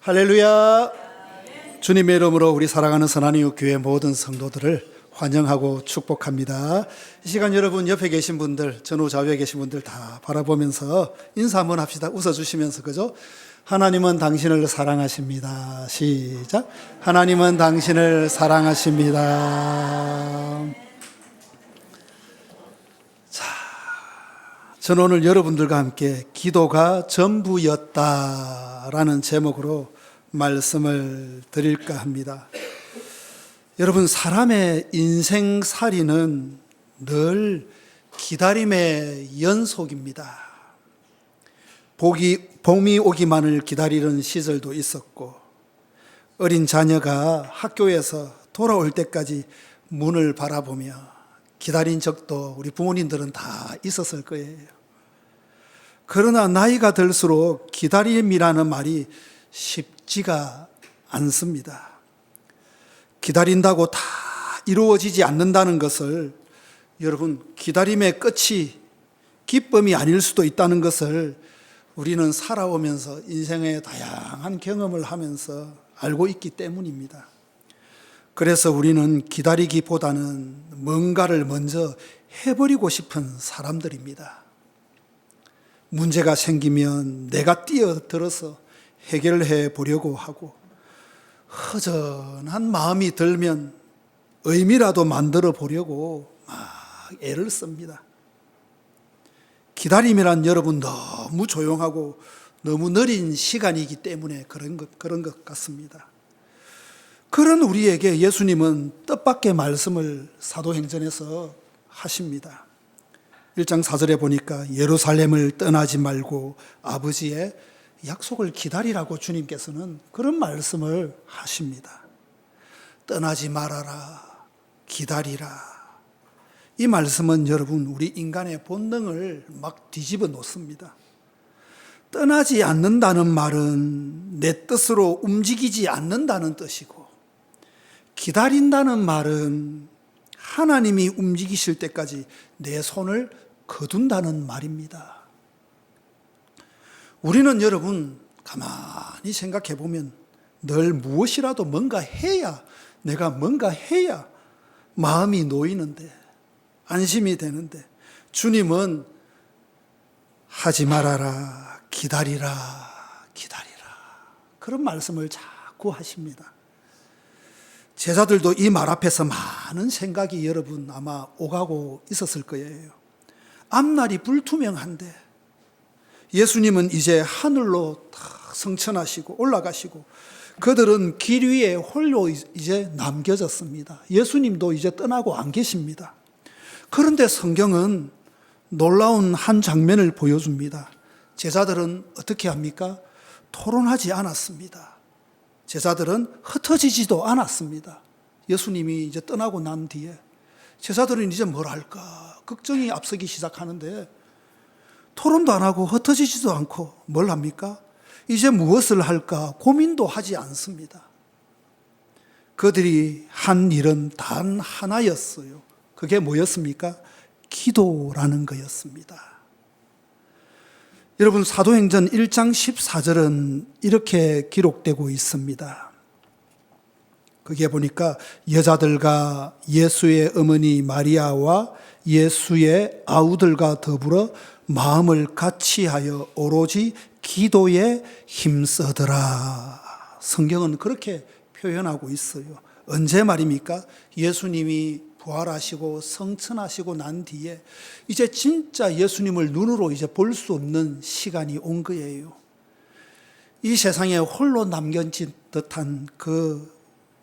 할렐루야. 주님의 이름으로 우리 사랑하는 선한이웃 교회 모든 성도들을 환영하고 축복합니다. 이 시간 여러분 옆에 계신 분들, 전후 좌우에 계신 분들 다 바라보면서 인사 한번 합시다. 웃어주시면서, 그죠? 하나님은 당신을 사랑하십니다. 시작. 하나님은 당신을 사랑하십니다. 저는 오늘 여러분들과 함께 기도가 전부였다라는 제목으로 말씀을 드릴까 합니다. 여러분, 사람의 인생살이는 늘 기다림의 연속입니다. 봄이 오기만을 기다리는 시절도 있었고, 어린 자녀가 학교에서 돌아올 때까지 문을 바라보며 기다린 적도 우리 부모님들은 다 있었을 거예요. 그러나 나이가 들수록 기다림이라는 말이 쉽지가 않습니다. 기다린다고 다 이루어지지 않는다는 것을, 여러분, 기다림의 끝이 기쁨이 아닐 수도 있다는 것을 우리는 살아오면서 인생의 다양한 경험을 하면서 알고 있기 때문입니다. 그래서 우리는 기다리기보다는 뭔가를 먼저 해버리고 싶은 사람들입니다. 문제가 생기면 내가 뛰어들어서 해결해 보려고 하고, 허전한 마음이 들면 의미라도 만들어 보려고 막 애를 씁니다. 기다림이란 여러분 너무 조용하고 너무 느린 시간이기 때문에 그런 것 같습니다. 그런 우리에게 예수님은 뜻밖의 말씀을 사도행전에서 하십니다. 1장 4절에 보니까 예루살렘을 떠나지 말고 아버지의 약속을 기다리라고 주님께서는 그런 말씀을 하십니다. 떠나지 말아라, 기다리라. 이 말씀은 여러분 우리 인간의 본능을 막 뒤집어 놓습니다. 떠나지 않는다는 말은 내 뜻으로 움직이지 않는다는 뜻이고, 기다린다는 말은 하나님이 움직이실 때까지 내 손을 거둔다는 말입니다. 우리는 여러분 가만히 생각해 보면 늘 무엇이라도 뭔가 해야, 내가 뭔가 해야 마음이 놓이는데, 안심이 되는데, 주님은 하지 말아라, 기다리라, 기다리라, 그런 말씀을 자꾸 하십니다. 제자들도 이 말 앞에서 많은 생각이 여러분 아마 오가고 있었을 거예요. 앞날이 불투명한데 예수님은 이제 하늘로 승천하시고 올라가시고, 그들은 길 위에 홀로 이제 남겨졌습니다. 예수님도 이제 떠나고 안 계십니다. 그런데 성경은 놀라운 한 장면을 보여줍니다. 제자들은 어떻게 합니까? 토론하지 않았습니다. 제자들은 흩어지지도 않았습니다. 예수님이 이제 떠나고 난 뒤에 제자들은 이제 뭘 할까 걱정이 앞서기 시작하는데, 토론도 안 하고 흩어지지도 않고 뭘 합니까? 이제 무엇을 할까 고민도 하지 않습니다. 그들이 한 일은 단 하나였어요. 그게 뭐였습니까? 기도라는 거였습니다. 여러분, 사도행전 1장 14절은 이렇게 기록되고 있습니다. 거기에 보니까 여자들과 예수의 어머니 마리아와 예수의 아우들과 더불어 마음을 같이하여 오로지 기도에 힘쓰더라. 성경은 그렇게 표현하고 있어요. 언제 말입니까? 예수님이 부활하시고 성천하시고 난 뒤에 이제 진짜 예수님을 눈으로 이제 볼 수 없는 시간이 온 거예요. 이 세상에 홀로 남겨진 듯한 그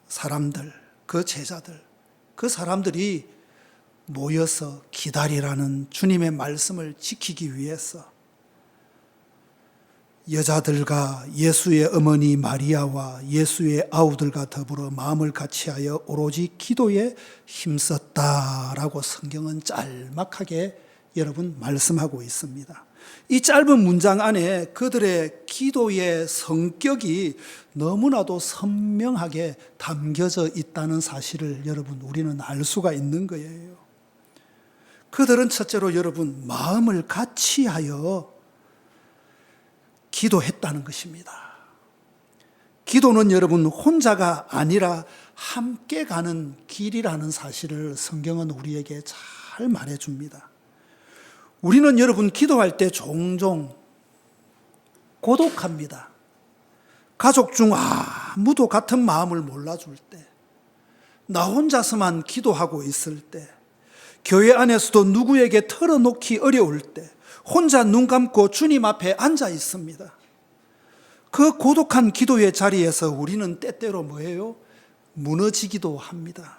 사람들, 그 제자들, 그 사람들이 모여서 기다리라는 주님의 말씀을 지키기 위해서 여자들과 예수의 어머니 마리아와 예수의 아우들과 더불어 마음을 같이하여 오로지 기도에 힘썼다라고 성경은 짤막하게 여러분 말씀하고 있습니다. 이 짧은 문장 안에 그들의 기도의 성격이 너무나도 선명하게 담겨져 있다는 사실을 여러분 우리는 알 수가 있는 거예요. 그들은 첫째로 여러분 마음을 같이하여 기도했다는 것입니다. 기도는 여러분 혼자가 아니라 함께 가는 길이라는 사실을 성경은 우리에게 잘 말해줍니다. 우리는 여러분 기도할 때 종종 고독합니다. 가족 중 아무도 같은 마음을 몰라줄 때, 나 혼자서만 기도하고 있을 때, 교회 안에서도 누구에게 털어놓기 어려울 때 혼자 눈 감고 주님 앞에 앉아 있습니다. 그 고독한 기도의 자리에서 우리는 때때로 뭐예요? 무너지기도 합니다.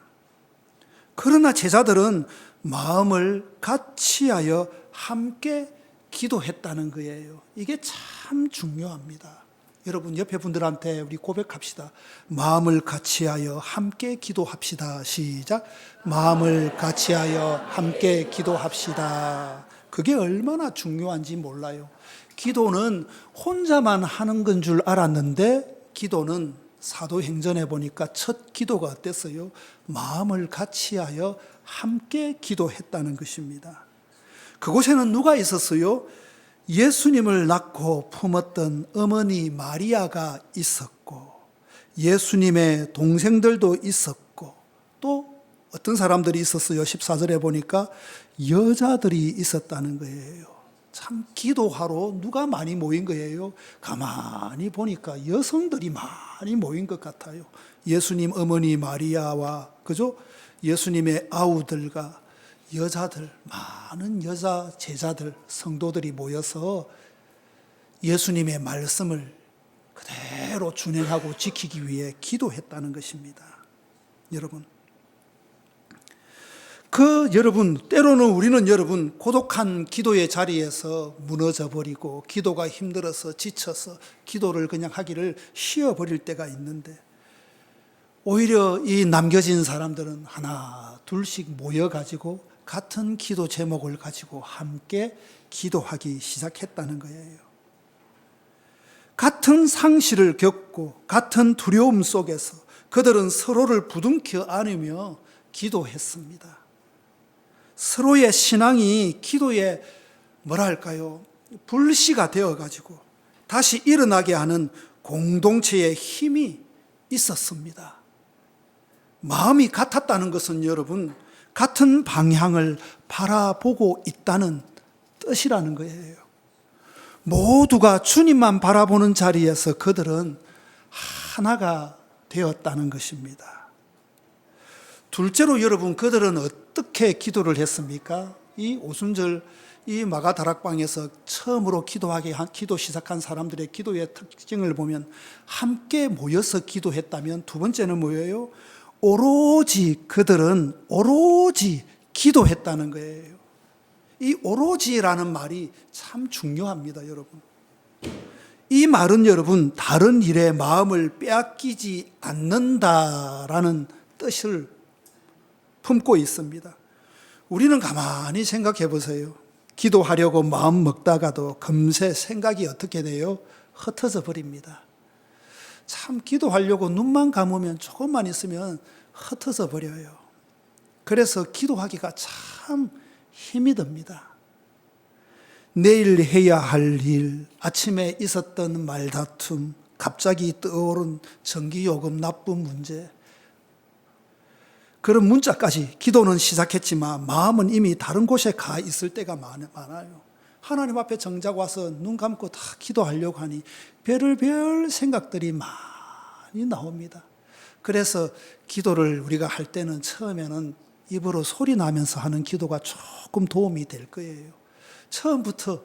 그러나 제자들은 마음을 같이하여 함께 기도했다는 거예요. 이게 참 중요합니다. 여러분 옆에 분들한테 우리 고백합시다. 마음을 같이하여 함께 기도합시다. 시작. 마음을 같이하여 함께 기도합시다. 그게 얼마나 중요한지 몰라요. 기도는 혼자만 하는 건 줄 알았는데 기도는 사도행전에 보니까 첫 기도가 어땠어요? 마음을 같이하여 함께 기도했다는 것입니다. 그곳에는 누가 있었어요? 예수님을 낳고 품었던 어머니 마리아가 있었고 예수님의 동생들도 있었고 또 어떤 사람들이 있었어요? 14절에 보니까 여자들이 있었다는 거예요. 참 기도하러 누가 많이 모인 거예요? 가만히 보니까 여성들이 많이 모인 것 같아요. 예수님 어머니 마리아와 그죠? 예수님의 아우들과 여자들, 많은 여자 제자들, 성도들이 모여서 예수님의 말씀을 그대로 준행하고 지키기 위해 기도했다는 것입니다. 여러분, 여러분, 때로는 우리는 여러분, 고독한 기도의 자리에서 무너져 버리고, 기도가 힘들어서, 지쳐서, 기도를 그냥 하기를 쉬어버릴 때가 있는데, 오히려 이 남겨진 사람들은 하나, 둘씩 모여가지고, 같은 기도 제목을 가지고 함께 기도하기 시작했다는 거예요. 같은 상실을 겪고, 같은 두려움 속에서 그들은 서로를 부둥켜 안으며 기도했습니다. 서로의 신앙이 기도에 불씨가 되어가지고 다시 일어나게 하는 공동체의 힘이 있었습니다. 마음이 같았다는 것은 여러분 같은 방향을 바라보고 있다는 뜻이라는 거예요. 모두가 주님만 바라보는 자리에서 그들은 하나가 되었다는 것입니다. 둘째로 여러분 그들은 어떻게 기도를 했습니까? 이 오순절 이 마가다락방에서 처음으로 기도 시작한 사람들의 기도의 특징을 보면 함께 모여서 기도했다면 두 번째는 뭐예요? 그들은 오로지 기도했다는 거예요. 이 오로지라는 말이 참 중요합니다, 여러분. 이 말은 여러분 다른 일에 마음을 빼앗기지 않는다라는 뜻을 품고 있습니다. 우리는 가만히 생각해 보세요. 기도하려고 마음 먹다가도 금세 생각이 어떻게 돼요? 흩어져 버립니다. 참 기도하려고 눈만 감으면 조금만 있으면 흩어져 버려요. 그래서 기도하기가 참 힘이 듭니다. 내일 해야 할 일, 아침에 있었던 말다툼, 갑자기 떠오른 전기요금 납부 문제, 그런 문자까지 기도는 시작했지만 마음은 이미 다른 곳에 가 있을 때가 많아요. 하나님 앞에 정작 와서 눈 감고 다 기도하려고 하니 별의별 생각들이 많이 나옵니다. 그래서 기도를 우리가 할 때는 처음에는 입으로 소리 나면서 하는 기도가 조금 도움이 될 거예요. 처음부터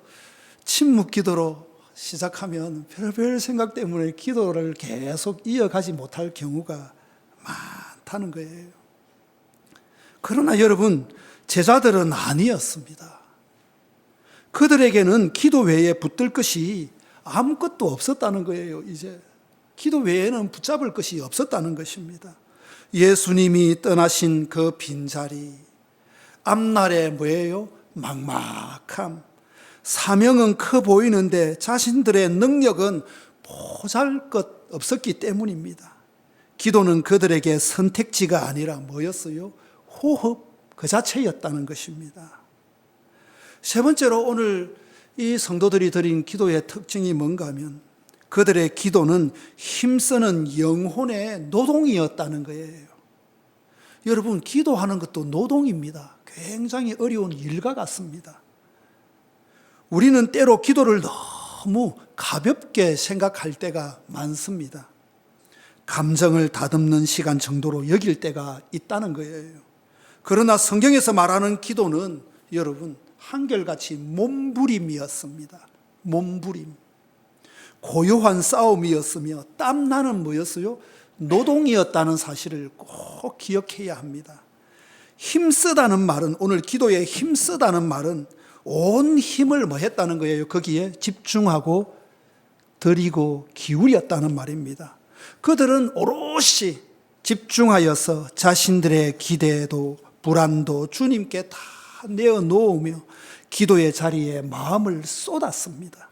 침묵 기도로 시작하면 별의별 생각 때문에 기도를 계속 이어가지 못할 경우가 많다는 거예요. 그러나 여러분, 제자들은 아니었습니다. 그들에게는 기도 외에 붙들 것이 아무것도 없었다는 거예요. 이제 기도 외에는 붙잡을 것이 없었다는 것입니다. 예수님이 떠나신 그 빈자리, 앞날에 뭐예요? 막막함, 사명은 커 보이는데 자신들의 능력은 보잘것 없었기 때문입니다. 기도는 그들에게 선택지가 아니라 뭐였어요? 호흡 그 자체였다는 것입니다. 세 번째로 오늘 이 성도들이 드린 기도의 특징이 뭔가 하면 그들의 기도는 힘쓰는 영혼의 노동이었다는 거예요. 여러분, 기도하는 것도 노동입니다. 굉장히 어려운 일과 같습니다. 우리는 때로 기도를 너무 가볍게 생각할 때가 많습니다. 감정을 다듬는 시간 정도로 여길 때가 있다는 거예요. 그러나 성경에서 말하는 기도는 여러분, 한결같이 몸부림이었습니다. 몸부림. 고요한 싸움이었으며 땀나는 뭐였어요? 노동이었다는 사실을 꼭 기억해야 합니다. 힘쓰다는 말은, 오늘 기도에 힘쓰다는 말은 온 힘을 뭐 했다는 거예요? 거기에 집중하고 드리고 기울였다는 말입니다. 그들은 오롯이 집중하여서 자신들의 기대도 불안도 주님께 다 내어놓으며 기도의 자리에 마음을 쏟았습니다.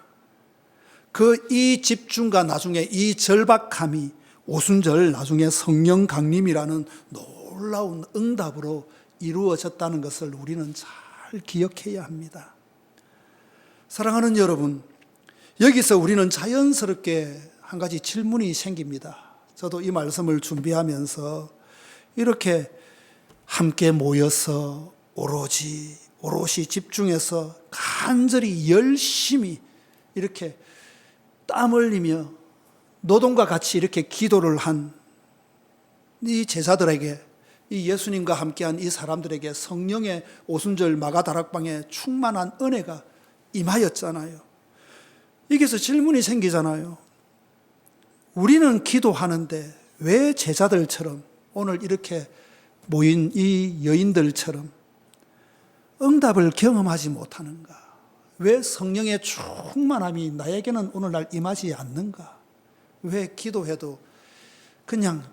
이 집중과 나중에 이 절박함이 오순절 나중에 성령 강림이라는 놀라운 응답으로 이루어졌다는 것을 우리는 잘 기억해야 합니다. 사랑하는 여러분, 여기서 우리는 자연스럽게 한 가지 질문이 생깁니다. 저도 이 말씀을 준비하면서 이렇게 함께 모여서 오롯이 집중해서 간절히 열심히 이렇게 땀 흘리며 노동과 같이 이렇게 기도를 한 이 제자들에게, 이 예수님과 함께한 이 사람들에게 성령의 오순절 마가다락방에 충만한 은혜가 임하였잖아요. 여기서 질문이 생기잖아요. 우리는 기도하는데 왜 제자들처럼, 오늘 이렇게 모인 이 여인들처럼 응답을 경험하지 못하는가? 왜 성령의 충만함이 나에게는 오늘날 임하지 않는가? 왜 기도해도 그냥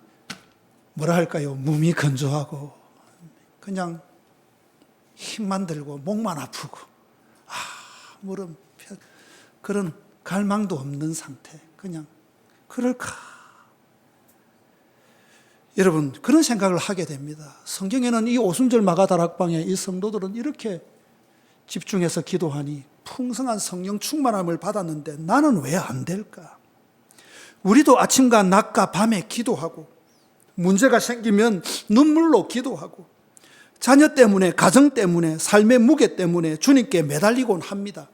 뭐라 할까요? 몸이 건조하고 그냥 힘만 들고 목만 아프고 아무런 그런 갈망도 없는 상태, 그냥 그럴까? 여러분, 그런 생각을 하게 됩니다. 성경에는 이 오순절 마가다락방에 이 성도들은 이렇게 집중해서 기도하니 풍성한 성령 충만함을 받았는데 나는 왜 안 될까? 우리도 아침과 낮과 밤에 기도하고 문제가 생기면 눈물로 기도하고 자녀 때문에, 가정 때문에, 삶의 무게 때문에 주님께 매달리곤 합니다.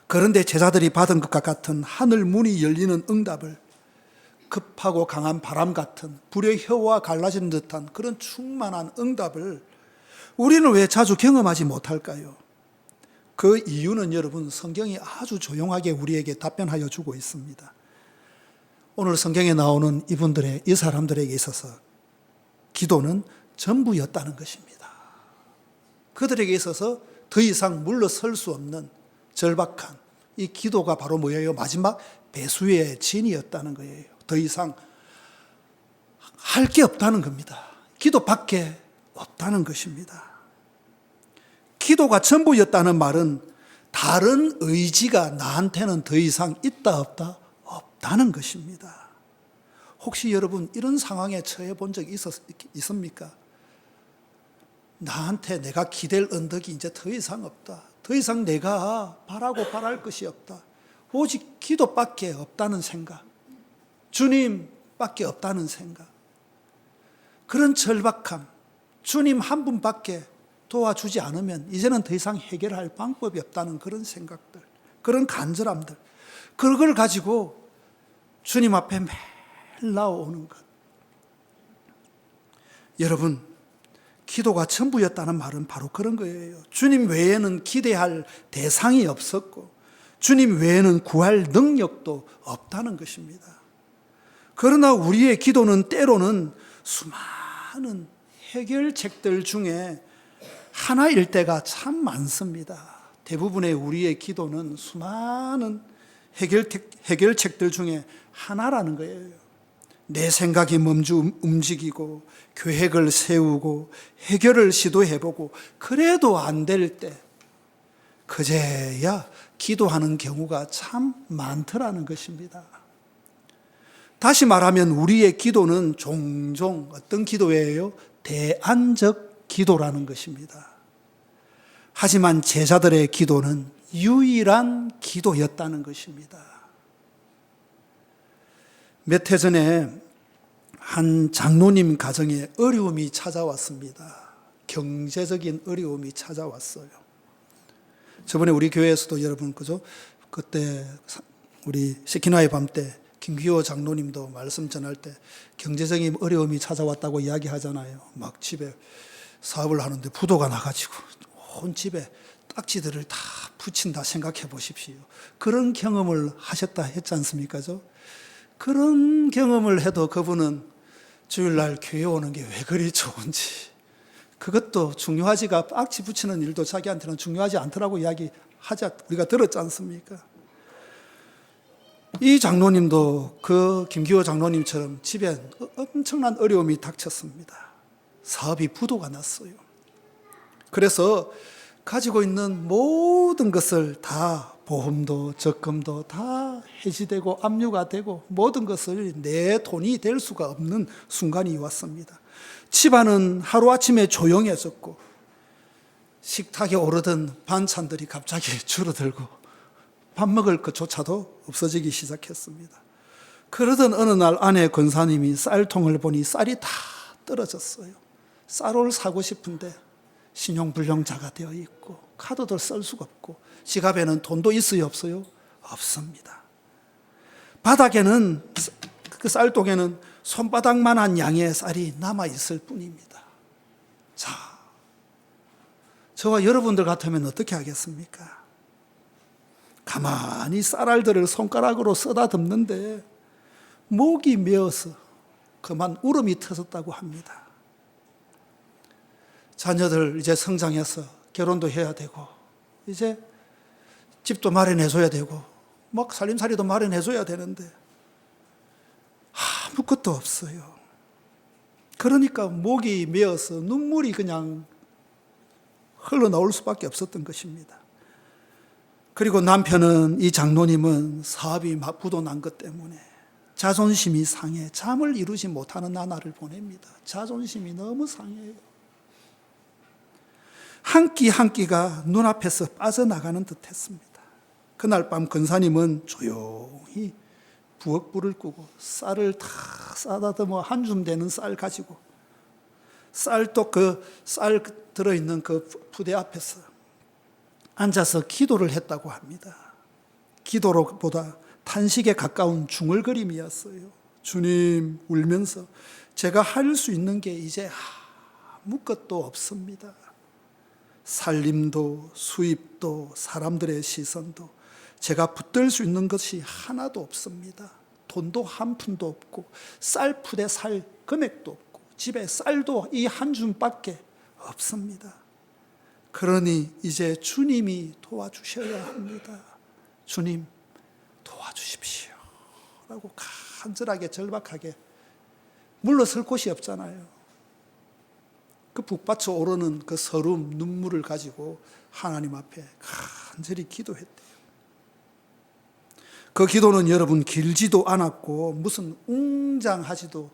그런데 제자들이 받은 것과 같은 하늘 문이 열리는 응답을, 급하고 강한 바람 같은 불의 혀와 갈라지는 듯한 그런 충만한 응답을 우리는 왜 자주 경험하지 못할까요? 그 이유는 여러분, 성경이 아주 조용하게 우리에게 답변하여 주고 있습니다. 오늘 성경에 나오는 이 사람들에게 있어서 기도는 전부였다는 것입니다. 그들에게 있어서 더 이상 물러설 수 없는 절박한 이 기도가 바로 뭐예요? 마지막 배수의 진이었다는 거예요. 더 이상 할 게 없다는 겁니다. 기도밖에 없다는 것입니다. 기도가 전부였다는 말은 다른 의지가 나한테는 더 이상 있다 없다? 없다는 것입니다. 혹시 여러분 이런 상황에 처해 본 적이 있습니까? 나한테 내가 기댈 언덕이 이제 더 이상 없다. 더 이상 내가 바랄 것이 없다. 오직 기도밖에 없다는 생각. 주님밖에 없다는 생각. 그런 절박함. 주님 한 분밖에 도와주지 않으면 이제는 더 이상 해결할 방법이 없다는 그런 생각들, 그런 간절함들, 그걸 가지고 주님 앞에 매일 나오는 것. 여러분, 기도가 전부였다는 말은 바로 그런 거예요. 주님 외에는 기대할 대상이 없었고 주님 외에는 구할 능력도 없다는 것입니다. 그러나 우리의 기도는 때로는 수많은 해결책들 중에 하나일 때가 참 많습니다. 대부분의 우리의 기도는 수많은 해결책들 중에 하나라는 거예요. 내 생각이 멈추 움직이고 계획을 세우고 해결을 시도해보고 그래도 안 될 때 그제야 기도하는 경우가 참 많더라는 것입니다. 다시 말하면 우리의 기도는 종종 어떤 기도예요? 대안적 기도라는 것입니다. 하지만 제자들의 기도는 유일한 기도였다는 것입니다. 몇 해 전에 한 장로님 가정에 어려움이 찾아왔습니다. 경제적인 어려움이 찾아왔어요. 저번에 우리 교회에서도 여러분 그죠? 그때 우리 시키나의 밤 때 김기호 장로님도 말씀 전할 때 경제적인 어려움이 찾아왔다고 이야기하잖아요. 막 집에 사업을 하는데 부도가 나가지고 온 집에 딱지들을 다 붙인다 생각해 보십시오. 그런 경험을 하셨다 했지 않습니까? 그런 경험을 해도 그분은 주일날 교회 오는 게 왜 그리 좋은지, 그것도 중요하지가, 딱지 붙이는 일도 자기한테는 중요하지 않더라고 이야기하자 우리가 들었지 않습니까? 이 장로님도 그 김기호 장로님처럼 집에 엄청난 어려움이 닥쳤습니다. 사업이 부도가 났어요. 그래서 가지고 있는 모든 것을 다, 보험도 적금도 다 해지되고 압류가 되고 모든 것을 내 돈이 될 수가 없는 순간이 왔습니다. 집안은 하루아침에 조용해졌고 식탁에 오르던 반찬들이 갑자기 줄어들고 밥 먹을 것조차도 없어지기 시작했습니다. 그러던 어느 날 아내 권사님이 쌀통을 보니 쌀이 다 떨어졌어요. 쌀을 사고 싶은데 신용불량자가 되어 있고 카드도 쓸 수가 없고 지갑에는 돈도 있어요 없어요? 없습니다. 바닥에는, 그 쌀통에는 손바닥만한 양의 쌀이 남아있을 뿐입니다. 자, 저와 여러분들 같으면 어떻게 하겠습니까? 가만히 쌀알들을 손가락으로 쓰다듬는데 목이 메어서 그만 울음이 터졌다고 합니다. 자녀들 이제 성장해서 결혼도 해야 되고 이제 집도 마련해줘야 되고 막 살림살이도 마련해줘야 되는데 아무것도 없어요. 그러니까 목이 메어서 눈물이 그냥 흘러나올 수밖에 없었던 것입니다. 그리고 남편은, 이 장로님은 사업이 부도난 것 때문에 자존심이 상해 잠을 이루지 못하는 나날을 보냅니다. 자존심이 너무 상해요. 한 끼 한 끼가 눈앞에서 빠져나가는 듯 했습니다. 그날 밤 권사님은 조용히 부엌불을 끄고 쌀을 다 싸다듬어 한 줌 되는 쌀 가지고 쌀도 그 쌀 들어있는 그 부대 앞에서 앉아서 기도를 했다고 합니다. 기도로보다 탄식에 가까운 중얼거림이었어요. 주님, 울면서 제가 할 수 있는 게 이제 아무것도 없습니다. 살림도 수입도 사람들의 시선도 제가 붙들 수 있는 것이 하나도 없습니다. 돈도 한 푼도 없고 쌀 푸대 살 금액도 없고 집에 쌀도 이 한 줌밖에 없습니다. 그러니 이제 주님이 도와주셔야 합니다. 주님 도와주십시오 라고 간절하게 절박하게, 물러설 곳이 없잖아요. 그 북받쳐 오르는 그 서름 눈물을 가지고 하나님 앞에 간절히 기도했대요. 그 기도는 여러분 길지도 않았고 무슨 웅장하지도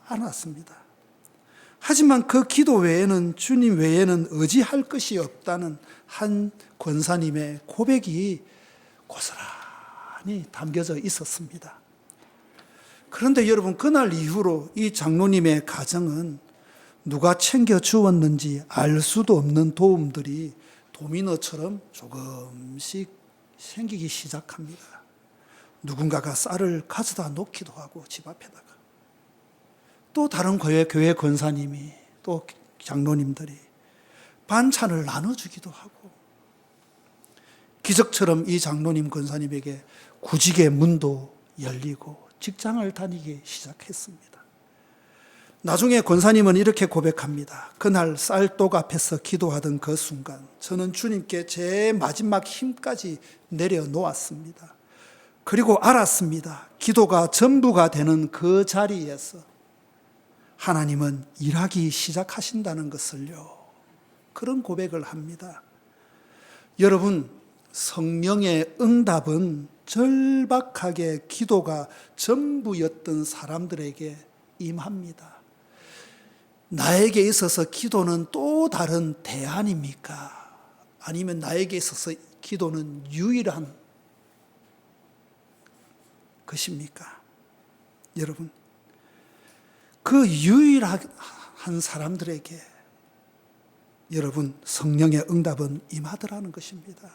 않았습니다. 하지만 그 기도 외에는, 주님 외에는 의지할 것이 없다는 한 권사님의 고백이 고스란히 담겨져 있었습니다. 그런데 여러분, 그날 이후로 이 장로님의 가정은 누가 챙겨 주었는지 알 수도 없는 도움들이 도미노처럼 조금씩 생기기 시작합니다. 누군가가 쌀을 가져다 놓기도 하고 집 앞에다가, 또 다른 교회 권사님이, 또 장로님들이 반찬을 나눠주기도 하고, 기적처럼 이 장로님 권사님에게 구직의 문도 열리고 직장을 다니기 시작했습니다. 나중에 권사님은 이렇게 고백합니다. 그날 쌀독 앞에서 기도하던 그 순간 저는 주님께 제 마지막 힘까지 내려놓았습니다. 그리고 알았습니다. 기도가 전부가 되는 그 자리에서 하나님은 일하기 시작하신다는 것을요. 그런 고백을 합니다. 여러분, 성령의 응답은 절박하게 기도가 전부였던 사람들에게 임합니다. 나에게 있어서 기도는 또 다른 대안입니까? 아니면 나에게 있어서 기도는 유일한 것입니까? 여러분, 그 유일한 사람들에게 여러분 성령의 응답은 임하더라는 것입니다.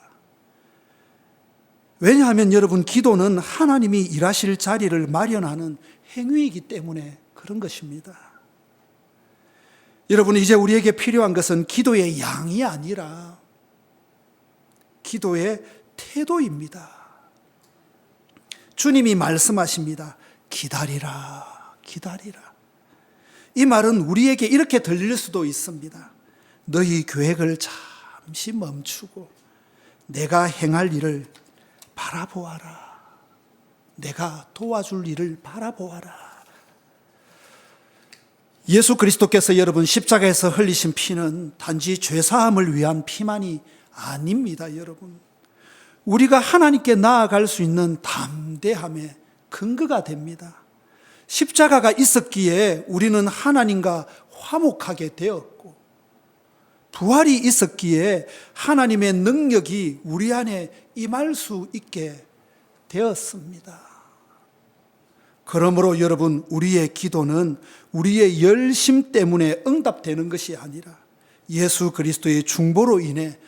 왜냐하면 여러분, 기도는 하나님이 일하실 자리를 마련하는 행위이기 때문에 그런 것입니다. 여러분, 이제 우리에게 필요한 것은 기도의 양이 아니라 기도의 태도입니다. 주님이 말씀하십니다. 기다리라, 기다리라. 이 말은 우리에게 이렇게 들릴 수도 있습니다. 너희 계획을 잠시 멈추고 내가 행할 일을 바라보아라. 내가 도와줄 일을 바라보아라. 예수 그리스도께서 여러분 십자가에서 흘리신 피는 단지 죄사함을 위한 피만이 아닙니다. 여러분, 우리가 하나님께 나아갈 수 있는 담대함의 근거가 됩니다. 십자가가 있었기에 우리는 하나님과 화목하게 되었고, 부활이 있었기에 하나님의 능력이 우리 안에 임할 수 있게 되었습니다. 그러므로 여러분, 우리의 기도는 우리의 열심 때문에 응답되는 것이 아니라 예수 그리스도의 중보로 인해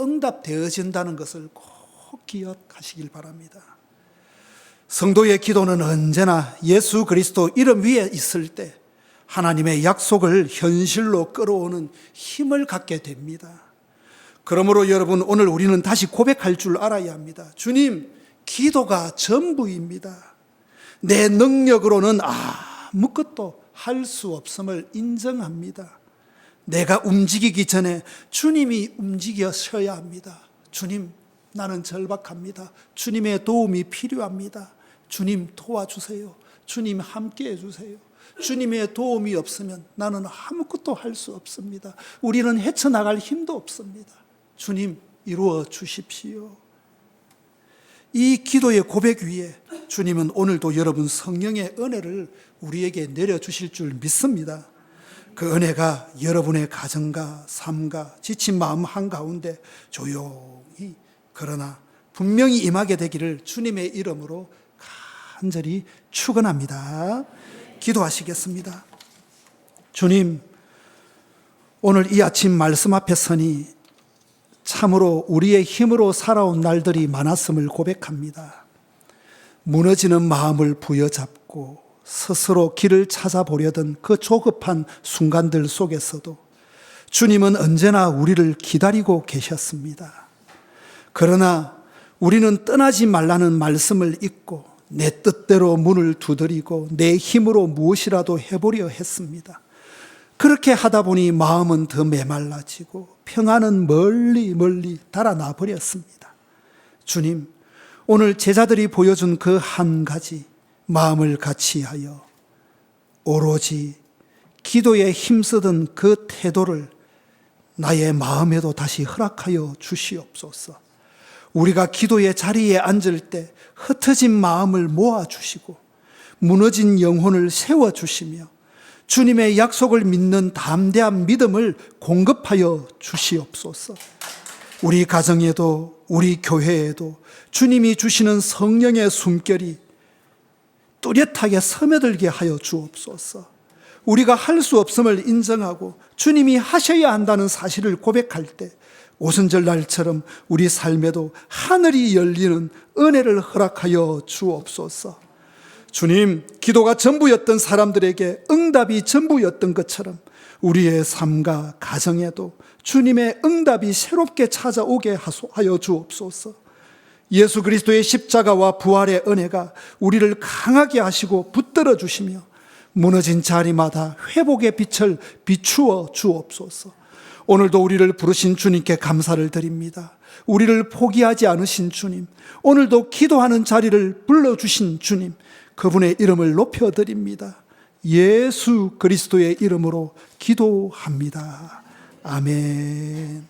응답되어진다는 것을 꼭 기억하시길 바랍니다. 성도의 기도는 언제나 예수 그리스도 이름 위에 있을 때 하나님의 약속을 현실로 끌어오는 힘을 갖게 됩니다. 그러므로 여러분, 오늘 우리는 다시 고백할 줄 알아야 합니다. 주님, 기도가 전부입니다. 내 능력으로는 아무것도 할 수 없음을 인정합니다. 내가 움직이기 전에 주님이 움직여셔야 합니다. 주님, 나는 절박합니다. 주님의 도움이 필요합니다. 주님 도와주세요. 주님 함께 해주세요. 주님의 도움이 없으면 나는 아무것도 할 수 없습니다. 우리는 헤쳐나갈 힘도 없습니다. 주님, 이루어 주십시오. 이 기도의 고백 위에 주님은 오늘도 여러분 성령의 은혜를 우리에게 내려주실 줄 믿습니다. 그 은혜가 여러분의 가정과 삶과 지친 마음 한가운데 조용히 그러나 분명히 임하게 되기를 주님의 이름으로 간절히 축원합니다. 기도하시겠습니다. 주님, 오늘 이 아침 말씀 앞에 서니 참으로 우리의 힘으로 살아온 날들이 많았음을 고백합니다. 무너지는 마음을 부여잡고 스스로 길을 찾아보려던 그 조급한 순간들 속에서도 주님은 언제나 우리를 기다리고 계셨습니다. 그러나 우리는 떠나지 말라는 말씀을 잊고 내 뜻대로 문을 두드리고 내 힘으로 무엇이라도 해보려 했습니다. 그렇게 하다 보니 마음은 더 메말라지고 평안은 멀리 멀리 달아나 버렸습니다. 주님, 오늘 제자들이 보여준 그 한 가지 마음을 같이하여 오로지 기도에 힘쓰던 그 태도를 나의 마음에도 다시 허락하여 주시옵소서. 우리가 기도의 자리에 앉을 때 흩어진 마음을 모아주시고 무너진 영혼을 세워주시며 주님의 약속을 믿는 담대한 믿음을 공급하여 주시옵소서. 우리 가정에도 우리 교회에도 주님이 주시는 성령의 숨결이 뚜렷하게 스며들게 하여 주옵소서. 우리가 할 수 없음을 인정하고 주님이 하셔야 한다는 사실을 고백할 때 오순절 날처럼 우리 삶에도 하늘이 열리는 은혜를 허락하여 주옵소서. 주님, 기도가 전부였던 사람들에게 응답이 전부였던 것처럼 우리의 삶과 가정에도 주님의 응답이 새롭게 찾아오게 하여 주옵소서. 예수 그리스도의 십자가와 부활의 은혜가 우리를 강하게 하시고 붙들어 주시며 무너진 자리마다 회복의 빛을 비추어 주옵소서. 오늘도 우리를 부르신 주님께 감사를 드립니다. 우리를 포기하지 않으신 주님, 오늘도 기도하는 자리를 불러주신 주님, 그분의 이름을 높여드립니다. 예수 그리스도의 이름으로 기도합니다. 아멘.